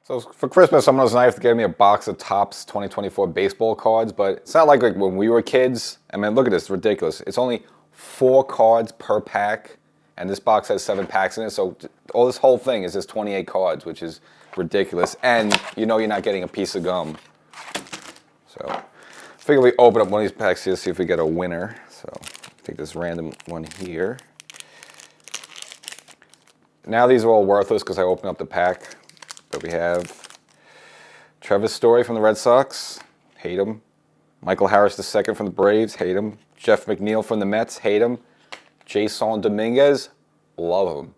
So for Christmas, someone was nice to give me a box of Topps 2024 baseball cards, but it's not like when we were kids. I mean, look at this, it's ridiculous. It's only 4 cards per pack, and this box has 7 packs in it, so all this whole thing is just 28 cards, which is ridiculous, and you know you're not getting a piece of gum. So I figure we open up one of these packs here to see if we get a winner. So take this random one here. Now these are all worthless because I opened up the pack. But we have Trevor Story from the Red Sox, hate him. Michael Harris II from the Braves, hate him. Jeff McNeil from the Mets, hate him. Jason Dominguez, love him.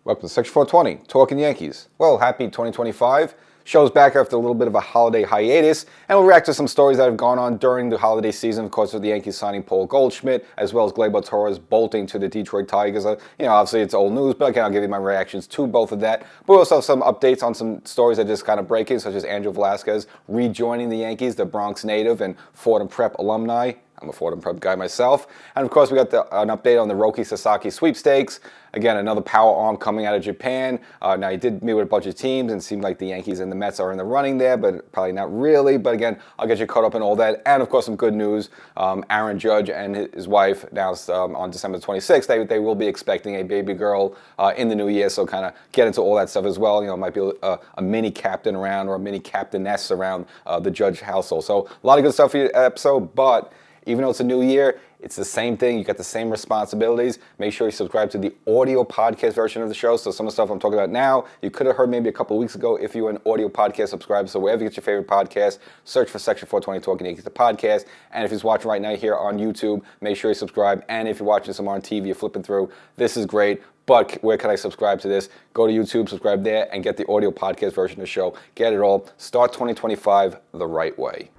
Welcome to Section 420, Talkin Yankees. Well, happy 2025. Show's back after a little bit of a holiday hiatus, and we'll react to some stories that have gone on during the holiday season, of course, with the Yankees signing Paul Goldschmidt, as well as Gleyber Torres bolting to the Detroit Tigers. Obviously it's old news, but again, I'll give you my reactions to both of that. But we also have some updates on some stories that just kind of breaking, such as Andrew Velazquez rejoining the Yankees, the Bronx native and Fordham Prep alumni. I'm a Fordham Prep guy myself. And of course, we got an update on the Roki Sasaki sweepstakes. Again, another power arm coming out of Japan. Now, he did meet with a bunch of teams, and it seemed like the Yankees and the Mets are in the running there, but probably not really. But again, I'll get you caught up in all that. And of course, some good news. Aaron Judge and his wife announced on December 26th they will be expecting a baby girl in the new year. So kind of get into all that stuff as well. It might be a mini captain around or a mini captainess around the Judge household. So a lot of good stuff for your episode, but even though it's a new year, it's the same thing. You got the same responsibilities. Make sure you subscribe to the audio podcast version of the show. So some of the stuff I'm talking about now, you could have heard maybe a couple of weeks ago if you were an audio podcast subscriber. So wherever you get your favorite podcast, search for Section 420 Talkin Yankees, the podcast. And if you're watching right now here on YouTube, make sure you subscribe. And if you're watching some on TV, you're flipping through, this is great. But where can I subscribe to this? Go to YouTube, subscribe there, and get the audio podcast version of the show. Get it all. Start 2025 the right way.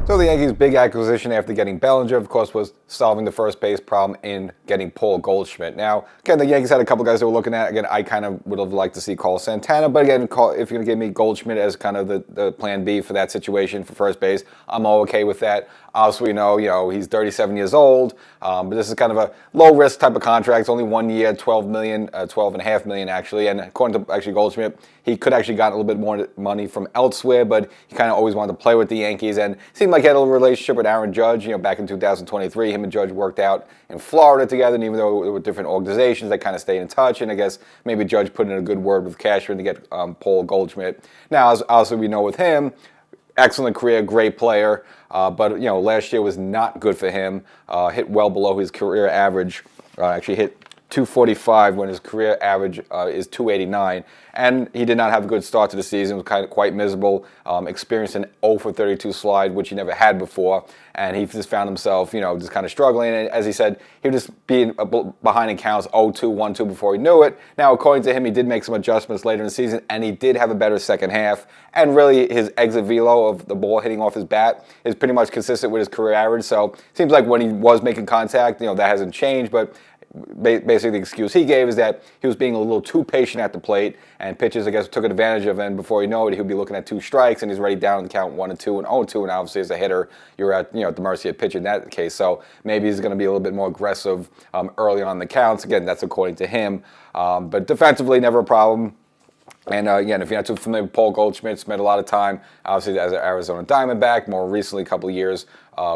So the Yankees' big acquisition after getting Bellinger, of course, was solving the first base problem in getting Paul Goldschmidt. Now, again, the Yankees had a couple guys they were looking at. Again, I kind of would have liked to see Carlos Santana, but again, if you're going to give me Goldschmidt as kind of the plan B for that situation for first base, I'm all okay with that. Obviously, we know, he's 37 years old, but this is kind of a low-risk type of contract. It's only 1 year, $12.5 million actually, and according to actually Goldschmidt, he could actually gotten a little bit more money from elsewhere, but he kind of always wanted to play with the Yankees, and it seemed like he had a relationship with Aaron Judge. Back in 2023, him and Judge worked out in Florida together, and even though there were different organizations, they kind of stayed in touch, and I guess maybe Judge put in a good word with Cashman to get Paul Goldschmidt. Now, as also we know with him, excellent career, great player, but last year was not good for him. Hit well below his career average. Actually hit 245 when his career average is 289, and he did not have a good start to the season. Was quite miserable. Experienced an 0 for 32 slide, which he never had before, and he just found himself, just kind of struggling. And as he said, he would just be behind in counts 0-2, 1-2 before he knew it. Now, according to him, he did make some adjustments later in the season, and he did have a better second half. And really, his exit velo of the ball hitting off his bat is pretty much consistent with his career average. So it seems like when he was making contact, that hasn't changed, but basically the excuse he gave is that he was being a little too patient at the plate, and pitchers, I guess, took advantage of it, and before you know it, he'll be looking at 2 strikes, and he's already down on the count 1-2 and 0-2, and obviously as a hitter, you're at the mercy of pitcher in that case, so maybe he's going to be a little bit more aggressive early on in the counts. Again, that's according to him, but defensively, never a problem. And again, if you're not too familiar with Paul Goldschmidt, spent a lot of time, obviously, as an Arizona Diamondback, more recently, a couple of years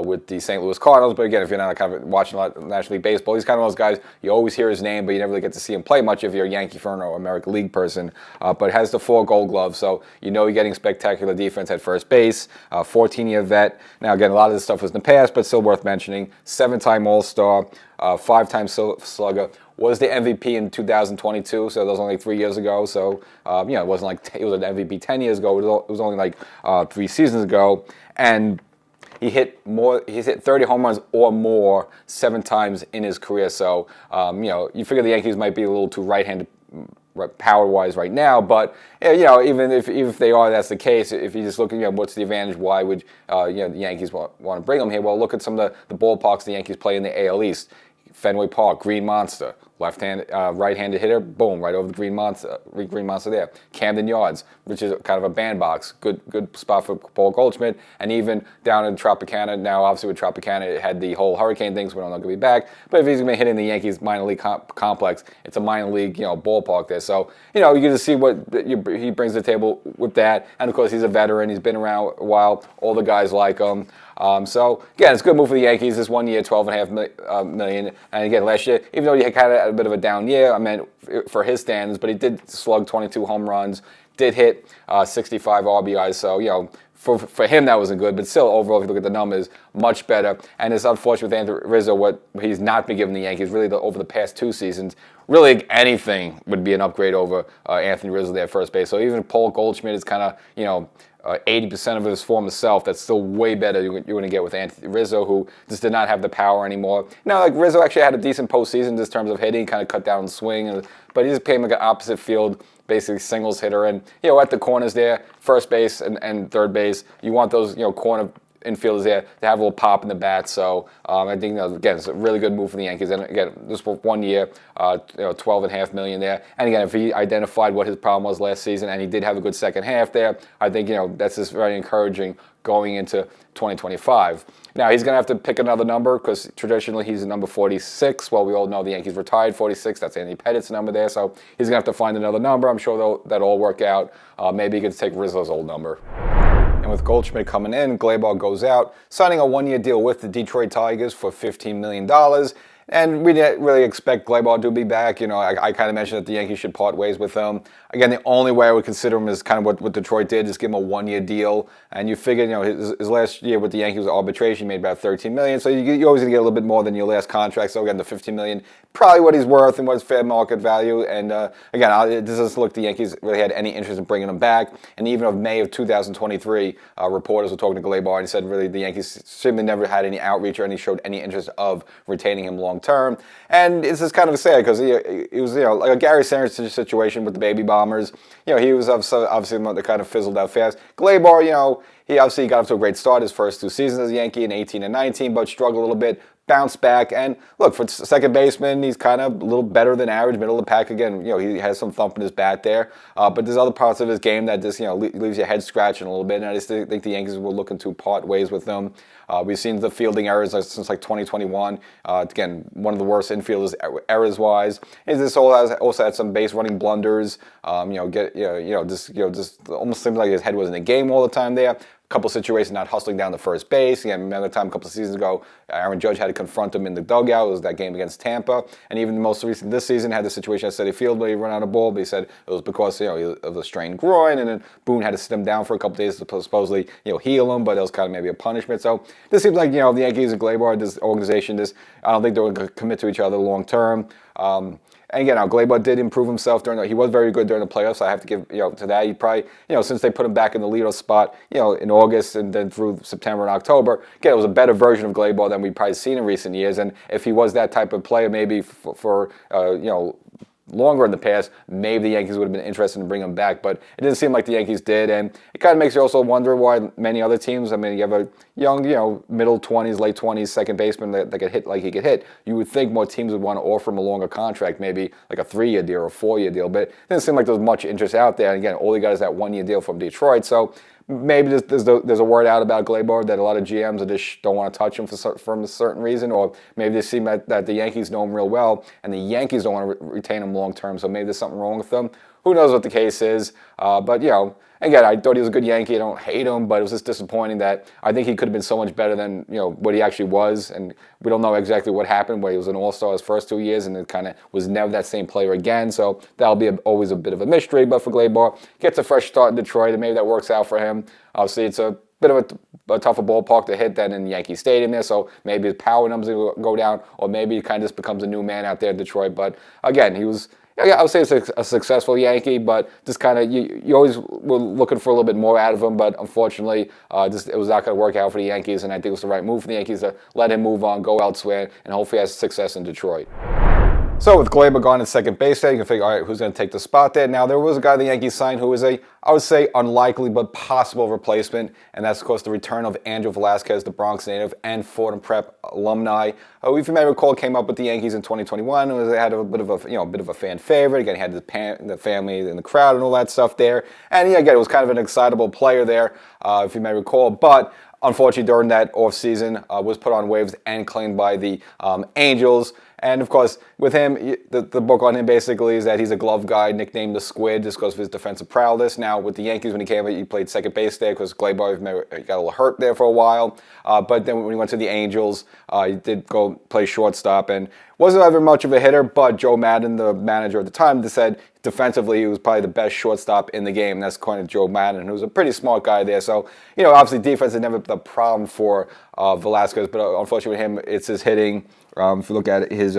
with the St. Louis Cardinals. But again, if you're not kind of watching a lot of National League Baseball, he's kind of those guys, you always hear his name, but you never really get to see him play much if you're a Yankee fan or American League person. But has the 4 Gold Gloves, so you're getting spectacular defense at first base, 14-year vet. Now, again, a lot of this stuff was in the past, but still worth mentioning. 7-time All-Star, 5-time Slugger. Was the MVP in 2022, so that was only 3 years ago. So, it wasn't like it was an MVP 10 years ago. It was only like 3 seasons ago. And he hit 30 home runs or more 7 times in his career. So, you figure the Yankees might be a little too right-handed power-wise right now, but even if they are, that's the case. If you just look at what's the advantage, why would the Yankees want to bring him here? Well, look at some of the ballparks the Yankees play in the AL East. Fenway Park, Green Monster, right-handed hitter, boom, right over the Green Monster there. Camden Yards, which is kind of a bandbox, good spot for Paul Goldschmidt, and even down in Tropicana. Now, obviously with Tropicana, it had the whole hurricane thing, so we don't know if he'll be back. But if he's going to be hitting the Yankees minor league complex, it's a minor league, ballpark there. So, you get to see what he brings to the table with that. And of course, he's a veteran. He's been around a while. All the guys like him. So again, it's a good move for the Yankees. This 1 year, $12.5 million. And again, last year, even though he kind of had a bit of a down year, I meant for his standards, but he did slug 22 home runs, did hit 65 RBIs. So for him that wasn't good, but still overall, if you look at the numbers, much better. And it's unfortunate with Anthony Rizzo what he's not been given the Yankees really over the past 2 seasons. Really, anything would be an upgrade over Anthony Rizzo there at first base. So even Paul Goldschmidt is kind of 80% of his former self. That's still way better you're going to get with Anthony Rizzo, who just did not have the power anymore. Now, like Rizzo actually had a decent postseason in terms of hitting, kind of cut down the swing, but he just became like an opposite field, basically singles hitter. And at the corners there, first base and third base, you want those corner infielders there to have a little pop in the bat. So I think again, it's a really good move for the Yankees. And again, this for 1 year, $12.5 million there. And again, if he identified what his problem was last season, and he did have a good second half there, I think that's just very encouraging going into 2025. Now he's going to have to pick another number because traditionally he's number 46. Well, we all know the Yankees retired 46. That's Andy Pettit's number there. So he's going to have to find another number. I'm sure that'll all work out. Maybe he could take Rizzo's old number. And with Goldschmidt coming in, Gleyber goes out, signing a 1-year deal with the Detroit Tigers for $15 million. And we didn't really expect Gleyber to be back. I kind of mentioned that the Yankees should part ways with him. Again, the only way I would consider him is kind of what Detroit did, just give him a 1-year deal. And you figure, his last year with the Yankees was arbitration, made about $13 million. So you're always going to get a little bit more than your last contract. So again, the $15 million, probably what he's worth and what's fair market value. And again, it doesn't look the Yankees really had any interest in bringing him back. And even of May of 2023, reporters were talking to Gleyber and said really the Yankees simply never had any outreach or any showed any interest of retaining him long term. And it's just kind of sad because he was like a Gary Sanchez situation with the baby bombers. He was obviously the kind of fizzled out fast. Gleyber, he obviously got off to a great start his first 2 seasons as a Yankee in 18 and 19, but struggled a little bit, bounced back, and look, for second baseman, he's kind of a little better than average, middle of the pack again. He has some thump in his bat there, but there's other parts of his game that just leaves your head scratching a little bit. And I just think the Yankees were looking to part ways with him. We've seen the fielding errors since like 2021. Again, one of the worst infielders errors wise. Is this also had some base running blunders. Just almost seemed like his head was in the game all the time there. Couple situations not hustling down to first base. Again, remember the time a couple of seasons ago, Aaron Judge had to confront him in the dugout. It was that game against Tampa. And even the most recent this season had the situation at Citi Field where he ran out of ball, but he said it was because of a strained groin, and then Boone had to sit him down for a couple of days to supposedly heal him, but it was kind of maybe a punishment. So this seems like the Yankees and Gleyber, this organization, I don't think they're going to commit to each other long term. And again, Gleyber did improve himself he was very good during the playoffs. I have to give to that. He probably since they put him back in the leadoff spot in August and then through September and October, again it was a better version of Gleyber than we've probably seen in recent years. And if he was that type of player, maybe for longer in the past, maybe the Yankees would have been interested in bringing him back, but it didn't seem like the Yankees did, and it kind of makes you also wonder why many other teams, you have a young, middle 20s, late 20s second baseman that could hit like he could hit. You would think more teams would want to offer him a longer contract, maybe like a 3-year deal or a 4-year deal, but it didn't seem like there was much interest out there. And again, all he got is that 1-year deal from Detroit, so maybe there's a word out about Gleyber that a lot of GMs just don't want to touch him for a certain reason, or maybe they see that the Yankees know him real well, and the Yankees don't want to retain him long term, so maybe there's something wrong with them. Who knows what the case is, but again, I thought he was a good Yankee. I don't hate him, but it was just disappointing that I think he could have been so much better than what he actually was, and we don't know exactly what happened where he was an all-star his first 2 years and it kind of was never that same player again, so that'll be always a bit of a mystery. But for Gleyber, gets a fresh start in Detroit, and maybe that works out for him. Obviously, it's a bit of a tougher ballpark to hit than in Yankee Stadium there, so maybe his power numbers will go down, or maybe he kind of just becomes a new man out there in Detroit. But again, he was, I would say it's a successful Yankee, but just kind of, you always were looking for a little bit more out of him, but unfortunately, it was not going to work out for the Yankees, and I think it was the right move for the Yankees to let him move on, go elsewhere, and hopefully have success in Detroit. So with Gleyber gone at second base there, you can figure, all right, who's going to take the spot there? Now, there was a guy the Yankees signed who was I would say, unlikely but possible replacement, and that's, of course, the return of Angel Velasquez, the Bronx native and Fordham Prep alumni, who, if you may recall, came up with the Yankees in 2021. They had a bit of a fan favorite. Again, he had the family in the crowd and all that stuff there, and yeah, again, it was kind of an excitable player there, if you may recall, but unfortunately, during that offseason, was put on waivers and claimed by the Angels. And, of course, with him, the book on him basically is that he's a glove guy, nicknamed the Squid, just because of his defensive prowess. Now, with the Yankees, when he came, he played second base there because Gleyber got a little hurt there for a while. But then when he went to the Angels, he did go play shortstop and wasn't ever much of a hitter, but Joe Madden, the manager at the time, said defensively he was probably the best shortstop in the game. That's according to Joe Madden, who's a pretty smart guy there. So, obviously defense had never been a problem for Velasquez, but unfortunately with him, it's his hitting. If you look at his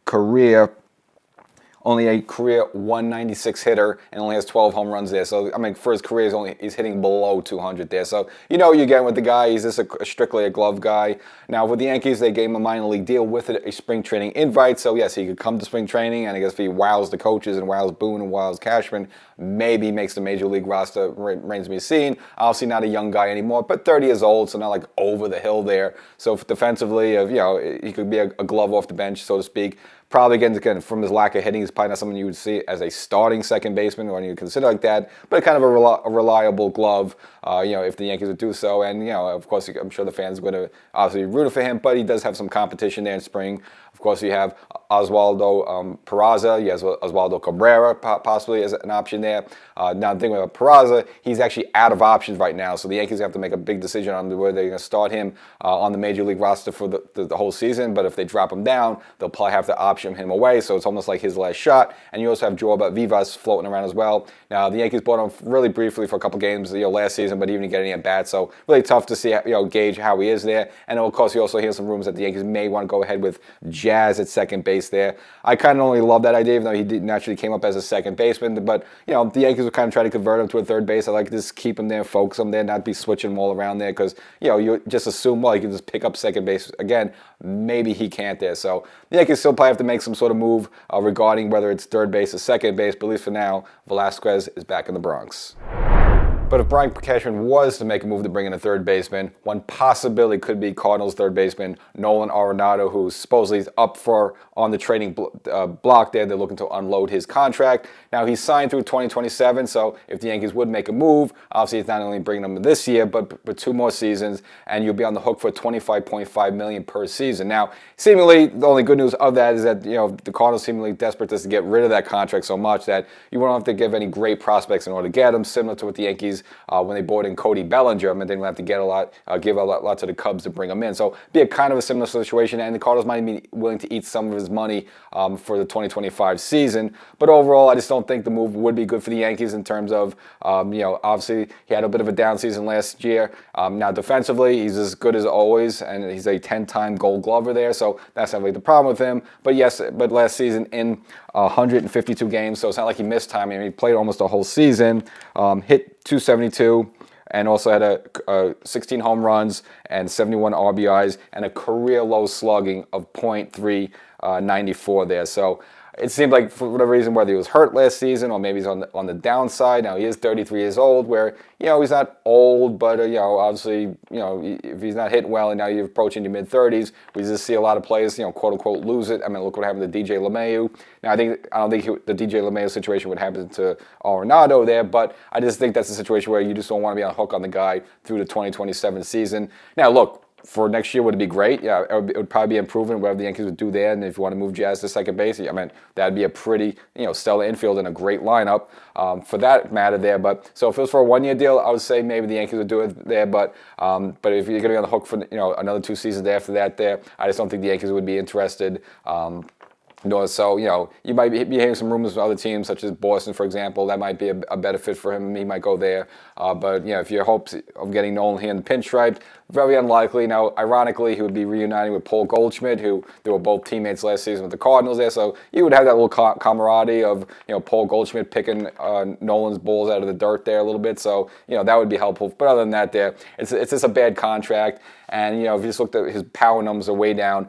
career, only a career 196 hitter and only has 12 home runs there. So, I mean, for his career, he's hitting below 200 there. So, you're getting with the guy. He's just strictly a glove guy. Now, with the Yankees, they gave him a minor league deal with a spring training invite. So, yes, he could come to spring training, and I guess if he wows the coaches and wows Boone and wows Cashman, maybe makes the major league roster. Remains to be seen. Obviously, not a young guy anymore, but 30 years old, so not like over the hill there. So, defensively, he could be a glove off the bench, so to speak. Probably, again, from his lack of hitting, he's probably not something you would see as a starting second baseman or you consider like that, but kind of a reliable glove, if the Yankees would do so. And, of course, I'm sure the fans are going to obviously root for him, but he does have some competition there in spring. Of course, you have Oswaldo Peraza. You have Oswaldo Cabrera possibly as an option there. Now, the thing about Peraza, he's actually out of options right now, so the Yankees have to make a big decision on whether they're going to start him on the major league roster for the whole season. But if they drop him down, they'll probably have to option him away, so it's almost like his last shot. And you also have Jorba Vivas floating around as well. Now, the Yankees bought him really briefly for a couple games last season, but he didn't get any at bats, so really tough to see gauge how he is there. And of course, you also hear some rumors that the Yankees may want to go ahead with Jazz at second base there. I kind of only love that idea, even though he naturally came up as a second baseman. But, the Yankees would kind of try to convert him to a third base. I like to just keep him there, focus him there, not be switching him all around there because, you just assume, well, he can just pick up second base again. Maybe he can't there. So the Yankees still probably have to make some sort of move regarding whether it's third base or second base. But at least for now, Velasquez is back in the Bronx. But if Brian Cashman was to make a move to bring in a third baseman, one possibility could be Cardinals third baseman Nolan Arenado, who supposedly is up for on the trading block there. They're looking to unload his contract. Now, he's signed through 2027, so if the Yankees would make a move, obviously it's not only bringing him this year, but 2 more seasons, and you'll be on the hook for $25.5 million per season. Now, seemingly, the only good news of that is that, the Cardinals seemingly desperate to get rid of that contract so much that you won't have to give any great prospects in order to get him, similar to what the Yankees when they brought in Cody Bellinger, and they didn't have to give a lot to the Cubs to bring him in. So be a kind of a similar situation, and the Cardinals might be willing to eat some of his money for the 2025 season. But overall, I just don't think the move would be good for the Yankees in terms of, obviously he had a bit of a down season last year. Now defensively, he's as good as always, and he's a 10-time Gold Glover there, so that's not really the problem with him. But last season in 152 games, so it's not like he missed time. I mean, he played almost a whole season, hit 272, and also had 16 home runs and 71 RBIs and a career low slugging of .394 there. So it seemed like for whatever reason, whether he was hurt last season or maybe he's on the downside. Now he is 33 years old, where he's not old, but obviously if he's not hitting well and now you're approaching your mid-30s, we just see a lot of players quote unquote lose it. I mean, look what happened to DJ LeMahieu. Now I don't think the DJ LeMahieu situation would happen to Arenado there, but I just think that's a situation where you just don't want to be on the hook on the guy through the 2027 season. Now look. For next year, would it be great? Yeah, it would probably be improving whatever the Yankees would do there. And if you want to move Jazz to second base, I mean, that'd be a pretty, stellar infield and a great lineup for that matter there. But so if it was for a 1-year deal, I would say maybe the Yankees would do it there. But if you're going to be on the hook for another 2 seasons after that, there, I just don't think the Yankees would be interested. So, you might be hearing some rumors from other teams, such as Boston, for example. That might be a better fit for him. He might go there. But, if your hopes of getting Nolan here in the pinstripe, very unlikely. Now, ironically, he would be reuniting with Paul Goldschmidt, who they were both teammates last season with the Cardinals there. So you would have that little camaraderie of, Paul Goldschmidt picking Nolan's balls out of the dirt there a little bit. So, that would be helpful. But other than that there, it's just a bad contract. And, if you just looked at his power numbers are way down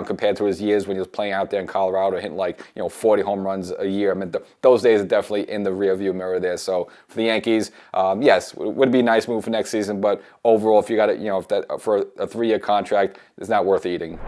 compared to his years when he was playing out there in Colorado, hitting like 40 home runs a year. I mean, those days are definitely in the rearview mirror there. So for the Yankees, yes, it would be a nice move for next season, but overall, if you got it, if that for a 3-year contract, it's not worth eating.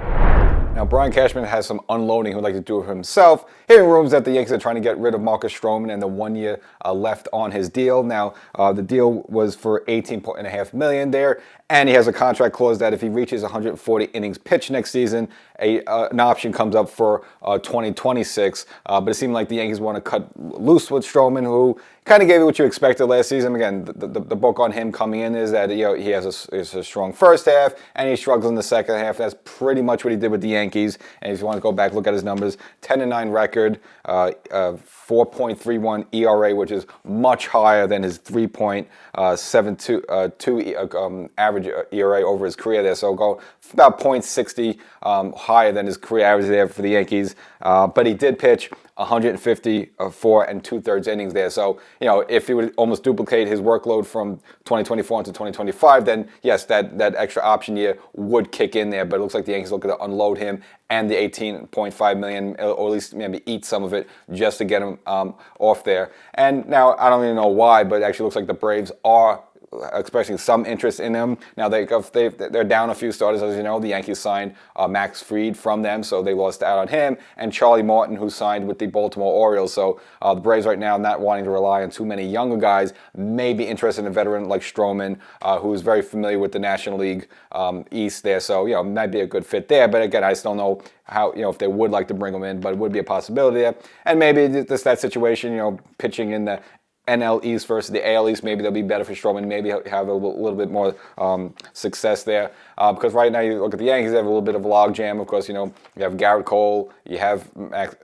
Now, Brian Cashman has some unloading he would like to do himself. Hearing rumors that the Yankees are trying to get rid of Marcus Stroman and the 1 year left on his deal. Now, the deal was for $18.5 million there, and he has a contract clause that if he reaches 140 innings pitched next season, an option comes up for 2026. But it seemed like the Yankees want to cut loose with Stroman, who kind of gave you what you expected last season. Again, the book on him coming in is that he has a strong first half and he struggles in the second half. That's pretty much what he did with the Yankees. And if you want to go back, look at his numbers: 10-9 record, 4.31 ERA, which is much higher than his 3.72 average ERA over his career there. So go about 0.60 higher than his career average there for the Yankees. But he did pitch 154 2/3 innings there. So, if he would almost duplicate his workload from 2024 into 2025, then yes, that extra option year would kick in there. But it looks like the Yankees looking to unload him and the $18.5 million, or at least maybe eat some of it just to get him off there. And now, I don't even know why, but it actually looks like the Braves are expressing some interest in him. Now, they're down a few starters, as you know. The Yankees signed Max Fried from them, so they lost out on him, and Charlie Morton, who signed with the Baltimore Orioles. So the Braves right now, not wanting to rely on too many younger guys, may be interested in a veteran like Stroman, who is very familiar with the National League East there. So, might be a good fit there. But again, I still don't know how, if they would like to bring him in, but it would be a possibility there. And maybe just that situation, pitching in the NL East versus the AL East, maybe they'll be better for Stroman, maybe have a little bit more success there. Because right now, you look at the Yankees, they have a little bit of a logjam. Of course, you have Garrett Cole, you have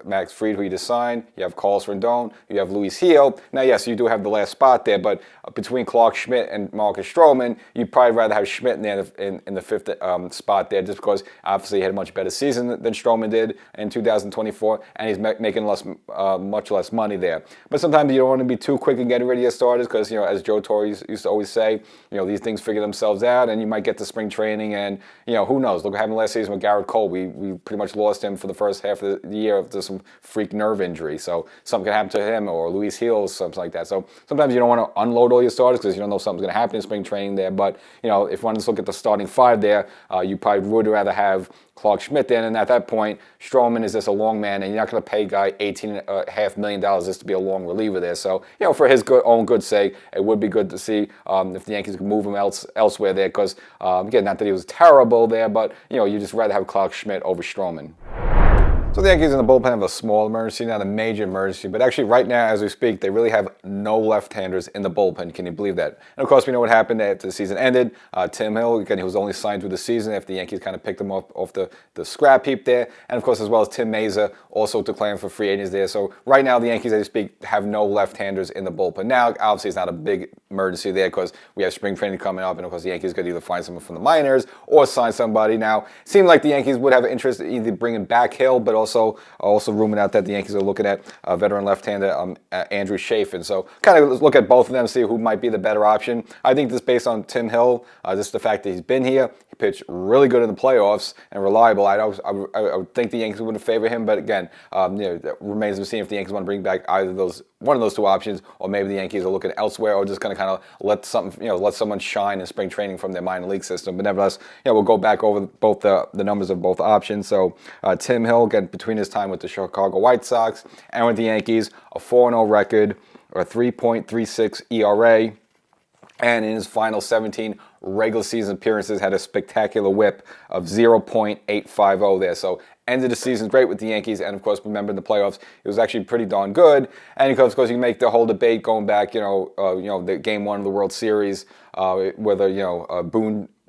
Max Fried, who you just signed, you have Carlos Rendon, you have Luis Gil. Now, yes, you do have the last spot there, but between Clark Schmidt and Marcus Stroman, you'd probably rather have Schmidt in there in the fifth spot there, just because obviously he had a much better season than Stroman did in 2024, and he's making much less money there. But sometimes you don't want to be too quick in getting rid of your starters, because as Joe Torre used to always say, these things figure themselves out, and you might get to spring training, and who knows? Look what happened last season with Garrett Cole. We pretty much lost him for the first half of the year after some freak nerve injury. So something could happen to him, or Luis Gil, something like that. So sometimes you don't want to unload all your starters because you don't know something's going to happen in spring training there. But if one just look at the starting five there, you probably would rather have Clark Schmidt then, and at that point, Stroman is just a long man, and you're not going to pay a guy $18.5 million just to be a long reliever there. So, for his own good sake, it would be good to see if the Yankees could move him elsewhere there, because, again, not that he was terrible there, but, you just rather have Clark Schmidt over Stroman. So the Yankees in the bullpen have a small emergency, not a major emergency, but actually right now as we speak, they really have no left-handers in the bullpen. Can you believe that? And of course, we know what happened after the season ended. Tim Hill, again, he was only signed through the season after the Yankees kind of picked him off the scrap heap there. And of course, as well as Tim Meza also declaring for free agents there. So right now, the Yankees, as we speak, have no left-handers in the bullpen. Now, obviously, it's not a big emergency there because we have spring training coming up, and of course, the Yankees could either find someone from the minors or sign somebody. Now, it seemed like the Yankees would have an interest in either bringing back Hill, but also rumored out that the Yankees are looking at veteran left-hander Andrew Chafin. So kind of look at both of them, see who might be the better option. I think this based on Tim Hill, just the fact that he's been here, he pitched really good in the playoffs and reliable. I would think the Yankees would favor him, but again, it remains to be seen if the Yankees want to bring back either one of those two options, or maybe the Yankees are looking elsewhere, or just going to kind of let someone shine in spring training from their minor league system. But nevertheless, we'll go back over both the numbers of both options. So Tim Hill, again, between his time with the Chicago White Sox and with the Yankees, a 4-0 record, a 3.36 ERA, and in his final 17 regular season appearances had a spectacular whip of 0.850 there. So ended the season great with the Yankees, and of course, remember in the playoffs, it was actually pretty darn good. And of course, you can make the whole debate going back, the Game 1 of the World Series, whether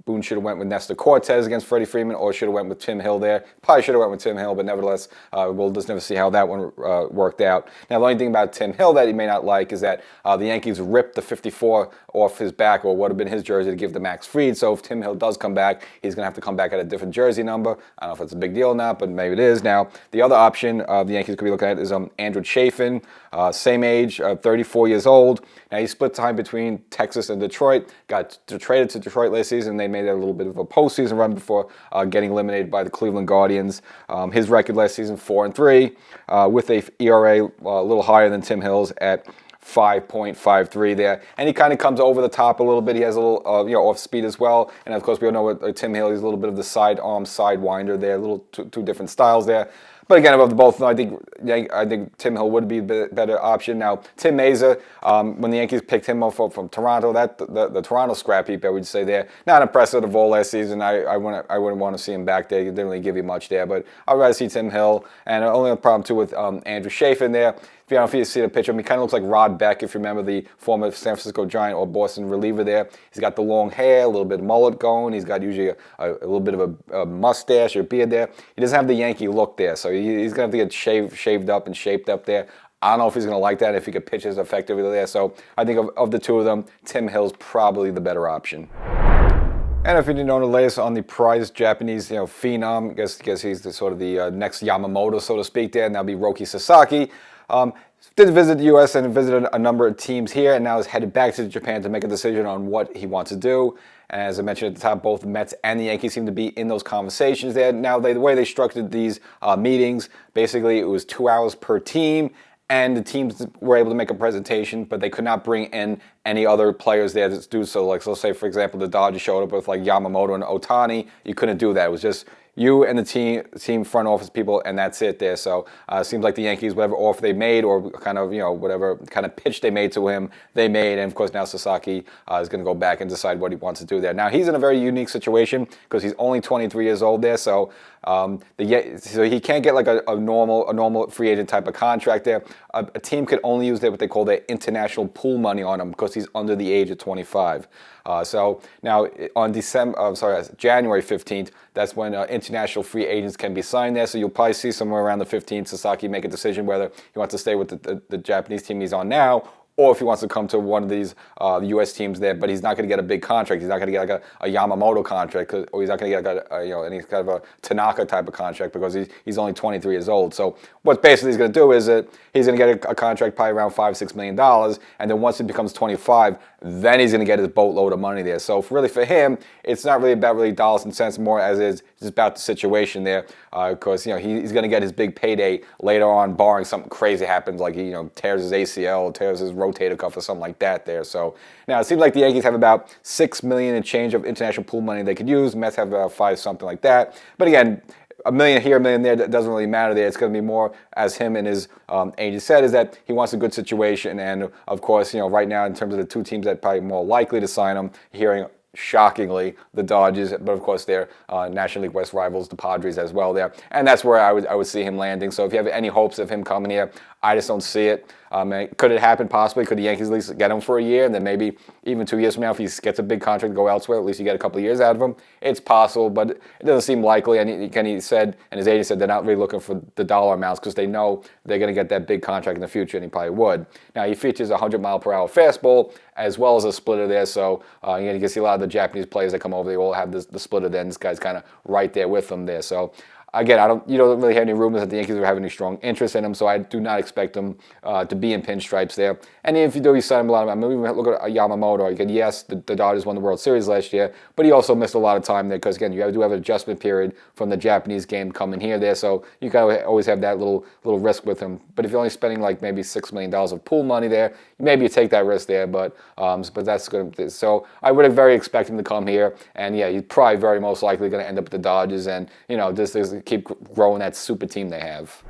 Boone should have went with Nestor Cortez against Freddie Freeman, or should have went with Tim Hill there. Probably should have went with Tim Hill, but nevertheless, we'll just never see how that one worked out. Now, the only thing about Tim Hill that he may not like is that the Yankees ripped the 54 off his back, or would have been his jersey, to give to Max Fried. So if Tim Hill does come back, he's going to have to come back at a different jersey number. I don't know if it's a big deal or not, but maybe it is. Now, the other option the Yankees could be looking at is Andrew Chafin, same age, 34 years old. Now, he split time between Texas and Detroit, got traded to Detroit last season. They made a little bit of a postseason run before getting eliminated by the Cleveland Guardians. His record last season, 4-3, with a ERA a little higher than Tim Hill's at 5.53 there, and he kind of comes over the top a little bit. He has a little, off speed as well, and of course we all know what Tim Hill is, a little bit of the sidearm sidewinder there, a little two different styles there. But again, above the both, I think Tim Hill would be a better option. Now, Tim Meza, when the Yankees picked him up from Toronto, the Toronto scrap heap, I would say there, not impressive of all last season. I wouldn't want to see him back there. He didn't really give you much there, but I'd rather see Tim Hill. And only a problem too with Andrew Chafin there. If you don't know if you see the picture, he kind of looks like Rod Beck, if you remember the former San Francisco Giant or Boston reliever there. He's got the long hair, a little bit of mullet going. He's got usually a little bit of a mustache or beard there. He doesn't have the Yankee look there, so he's going to have to get shaved up and shaped up there. I don't know if he's going to like that, if he could pitch as effectively there. So I think of the two of them, Tim Hill's probably the better option. And if you didn't know the latest on the prized Japanese, phenom, I guess he's the sort of the next Yamamoto, so to speak there, and that'll be Roki Sasaki. Did visit the U.S. and visited a number of teams here, and now is headed back to Japan to make a decision on what he wants to do. And as I mentioned at the top, both the Mets and the Yankees seem to be in those conversations there. Now, the way they structured these meetings, basically it was 2 hours per team, and the teams were able to make a presentation, but they could not bring in any other players there to do so. Like, so let's say, for example, the Dodgers showed up with like Yamamoto and Ohtani. You couldn't do that. It was just you and the team front office people, and that's it there. So it seems like the Yankees, whatever offer they made or kind of, whatever kind of pitch they made to him, they made. And of course now Sasaki is going to go back and decide what he wants to do there. Now he's in a very unique situation because he's only 23 years old there. So so he can't get like a normal free agent type of contract there. A team could only use what they call their international pool money on him because he's under the age of 25. So now on January 15th, that's when international free agents can be signed there. So you'll probably see somewhere around the 15th, Sasaki make a decision whether he wants to stay with the Japanese team he's on now, or if he wants to come to one of these U.S. teams there. But he's not going to get a big contract. He's not going to get like a Yamamoto contract, or he's not going to get like any kind of a Tanaka type of contract because he's only 23 years old. So what basically he's going to do is that he's going to get a contract probably around $5-6 million, and then once he becomes 25, then he's going to get his boatload of money there. So really for him, it's not really about dollars and cents more as it's just about the situation there, because he's going to get his big payday later on, barring something crazy happens, like he tears his ACL, tears his rotator cuff or something like that there. So now it seems like the Yankees have about $6 million and change of international pool money they could use. Mets have about 5, something like that. But again, $1 million here, $1 million there, that doesn't really matter there. It's going to be more, as him and his agent said, is that he wants a good situation. And of course, right now in terms of the two teams that probably more likely to sign him, hearing shockingly the Dodgers, but of course they're National League West rivals, the Padres as well there. And that's where I would see him landing. So if you have any hopes of him coming here, I just don't see it. Could it happen possibly? Could the Yankees at least get him for a year, and then maybe even 2 years from now, if he gets a big contract to go elsewhere, at least you get a couple of years out of him? It's possible, but it doesn't seem likely. And Kenny said, and his agent said, they're not really looking for the dollar amounts because they know they're going to get that big contract in the future, and he probably would. Now, he features a 100-mile-per-hour fastball as well as a splitter there, so you can see a lot of the Japanese players that come over, they all have the splitter there, and this guy's kind of right there with them there. So again, you don't really have any rumors that the Yankees are having any strong interest in him, so I do not expect him to be in pinstripes there. And if you do, you sign him a lot of. Look at Yamamoto. Again, yes, the Dodgers won the World Series last year, but he also missed a lot of time there because again, you do have an adjustment period from the Japanese game coming here there, so you kind of always have that little risk with him. But if you're only spending like maybe $6 million of pool money there, maybe you take that risk there. But that's good. So I would have very expect him to come here, and yeah, he's probably very most likely going to end up with the Dodgers, and this keep growing that super team they have.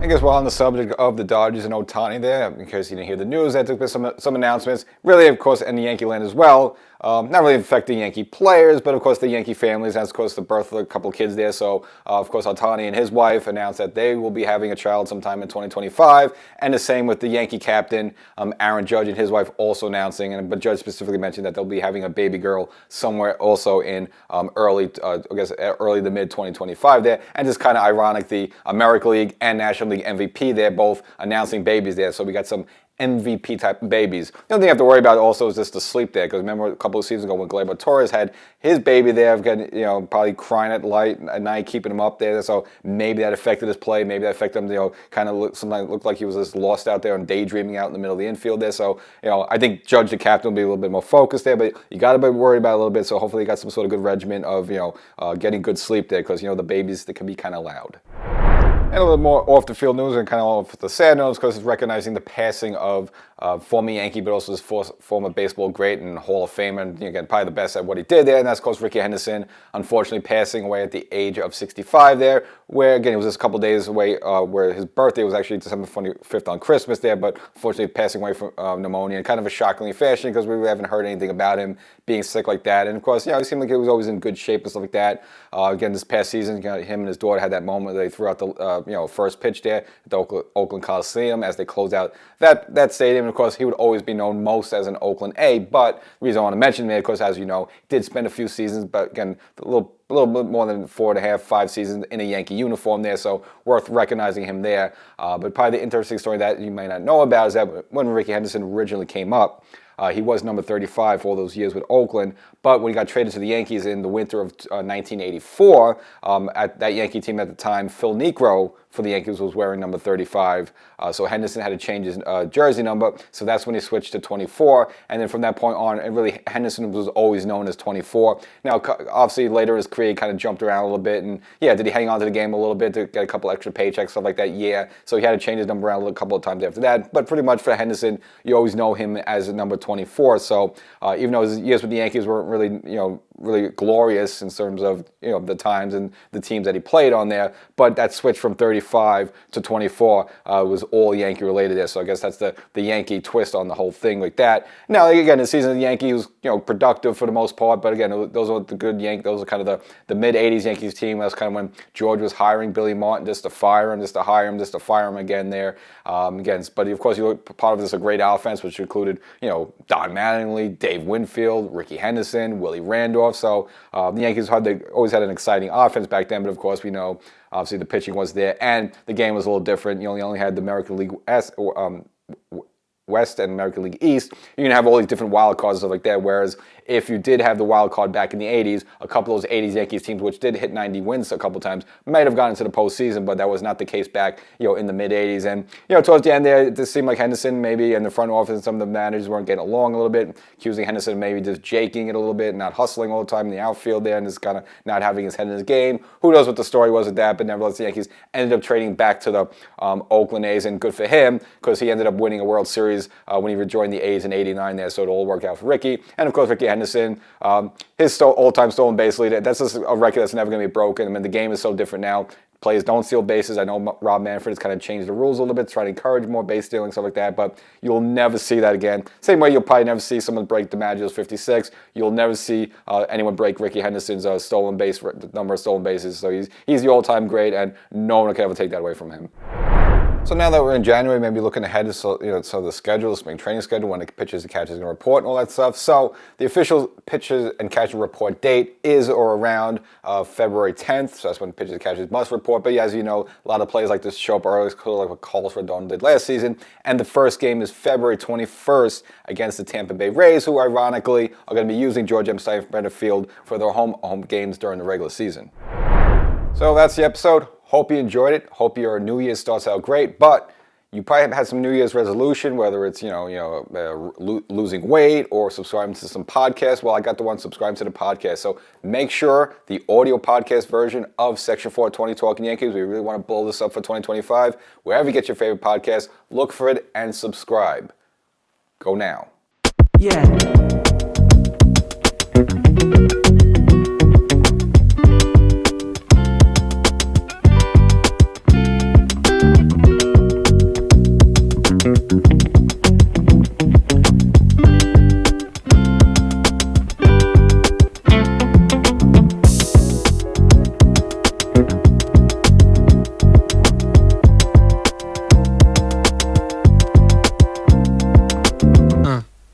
I guess while on the subject of the Dodgers and Ohtani there, in case you didn't hear the news, there took some announcements, really, of course, in the Yankee land as well. Not really affecting Yankee players, but of course the Yankee families. That's of course the birth of a couple of kids there. So of course Ohtani and his wife announced that they will be having a child sometime in 2025, and the same with the Yankee captain Aaron Judge and his wife also announcing. But Judge specifically mentioned that they'll be having a baby girl somewhere also in early to mid 2025 there. And just kind of ironic, the American League and National National League MVP there, both announcing babies there. So we got some MVP type of babies. The only thing you have to worry about also is just the sleep there, because remember a couple of seasons ago when Gleyber Torres had his baby there, getting, probably crying at night, keeping him up there. So maybe that affected his play. Maybe that affected him. Kind of sometimes looked like he was just lost out there and daydreaming out in the middle of the infield there. So I think Judge, the captain, will be a little bit more focused there. But you got to be worried about it a little bit. So hopefully you got some sort of good regimen of getting good sleep there, because the babies, they can be kind of loud. And a little more off the field news and kind of off the sad news, because it's recognizing the passing of former Yankee, but also his former baseball great and Hall of Famer, and again, probably the best at what he did there, and that's, of course, Ricky Henderson, unfortunately passing away at the age of 65 there, where, again, it was just a couple days away, where his birthday was actually December 25th on Christmas there, but unfortunately passing away from pneumonia in kind of a shockingly fashion, because we haven't heard anything about him being sick like that. And, of course, he seemed like he was always in good shape and stuff like that. Again, this past season, him and his daughter had that moment where they threw out the first pitch there at the Oakland Coliseum as they closed out that stadium. And of course, he would always be known most as an Oakland A. But the reason I want to mention him, of course, as you know, did spend a few seasons, but again, a little bit more than 4.5, 5 seasons in a Yankee uniform there, so worth recognizing him there. But probably the interesting story that you may not know about is that when Ricky Henderson originally came up, he was number 35 for all those years with Oakland, but when he got traded to the Yankees in the winter of 1984, at that Yankee team at the time, Phil Niekro for the Yankees was wearing number 35, so Henderson had to change his jersey number, so that's when he switched to 24, and then from that point on, and really Henderson was always known as 24. Now, obviously, later in his career, he kind of jumped around a little bit, and yeah, did he hang on to the game a little bit to get a couple extra paychecks, stuff like that? Yeah, so he had to change his number around a couple of times after that, but pretty much for Henderson, you always know him as number 24, so even though his years with the Yankees weren't really, really glorious in terms of, the times and the teams that he played on there, but that switch from 35 to 24 was all Yankee related there, so I guess that's the Yankee twist on the whole thing like that. Now, again, the season of the Yankees was, productive for the most part, but again, those are the good Yankees, those are kind of the mid-'80s Yankees team. That's kind of when George was hiring Billy Martin just to fire him, just to hire him, just to fire him again there. But of course, you look part of this a great offense, which included, Don Mattingly, Dave Winfield, Ricky Henderson, Willie Randolph. So the Yankees always had an exciting offense back then, but of course we know obviously the pitching was there and the game was a little different. You only had the American League West and American League East. You're going to have all these different wild cards and stuff like that, whereas if you did have the wild card back in the 80s, a couple of those 80s Yankees teams, which did hit 90 wins a couple times, might have gotten into the postseason, but that was not the case back, in the mid-'80s. And, towards the end there, it just seemed like Henderson maybe in the front office and some of the managers weren't getting along a little bit, accusing Henderson of maybe just jaking it a little bit, not hustling all the time in the outfield there, and just kind of not having his head in his game. Who knows what the story was with that, but nevertheless, the Yankees ended up trading back to the Oakland A's, and good for him, because he ended up winning a World Series when he rejoined the A's in '89 there, so it all worked out for Ricky. And of course, Ricky Henderson, his all-time stolen base lead, that's just a record that's never going to be broken. I mean, the game is so different now. Players don't steal bases. I know Rob Manfred has kind of changed the rules a little bit to try to encourage more base stealing, stuff like that, but you'll never see that again. Same way you'll probably never see someone break DiMaggio's 56. You'll never see anyone break Ricky Henderson's number of stolen bases. So he's the all-time great, and no one can ever take that away from him. So now that we're in January, maybe looking ahead to so the schedule, the spring training schedule, when the pitchers and catchers are going to report and all that stuff. So the official pitchers and catcher report date is or around February 10th. So that's when pitchers and catchers must report. But yeah, as you know, a lot of players like to show up early, like what Carlos Rodon did last season. And the first game is February 21st against the Tampa Bay Rays, who ironically are going to be using George M. Steinbrenner Field for their home games during the regular season. So that's the episode. Hope you enjoyed it. Hope your New Year's starts out great. But you probably have had some New Year's resolution, whether it's losing weight or subscribing to some podcasts. Well, I got the one subscribing to the podcast. So make sure the audio podcast version of Section 420 Talkin Yankees. We really want to blow this up for 2025. Wherever you get your favorite podcast, look for it and subscribe. Go now. Yeah.